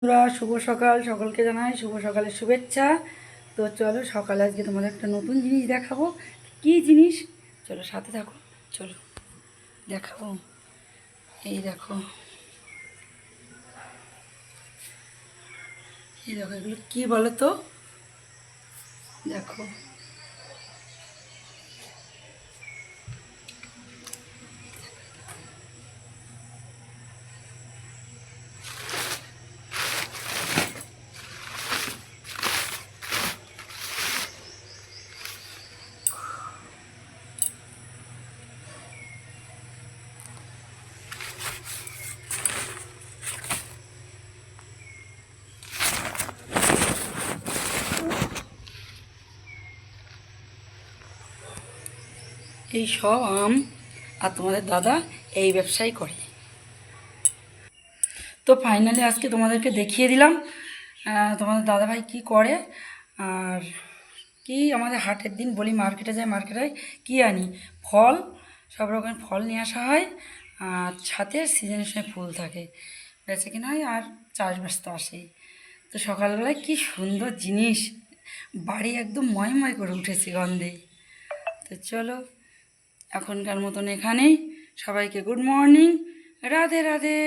বন্ধুরা, শুভ সকাল। সকলকে জানাই শুভ সকালের শুভেচ্ছা। তো চলো, সকালে আজকে তোমাদের একটা নতুন জিনিস দেখাবো। কি জিনিস? চলো সাথে থাকো, চলো দেখাবো। এই দেখো, এই দেখো, এগুলো কী বলো তো? দেখো, এই সব আম। আর তোমাদের দাদা এই ব্যবসাই করে। তো ফাইনালি আজকে তোমাদেরকে দেখিয়ে দিলাম তোমাদের দাদাভাই কি করে। আর কি, আমাদের হাটের দিন বলি মার্কেটে যাই, মার্কেটে কি আনি, ফল, সব রকমের ফল নিয়ে আসা হয়। আর ছাতে সিজনের সময় ফুল থাকে, বেঁচে কিনা হয়। আর চাষবাস তো আসেই। তো সকালবেলায় কি সুন্দর জিনিস, বাড়ি একদম ময়ময় করে উঠেছে গন্ধে। তো চলো, এখনকার মতন এখানেই। সবাইকে গুড মর্নিং, রাধে রাধে।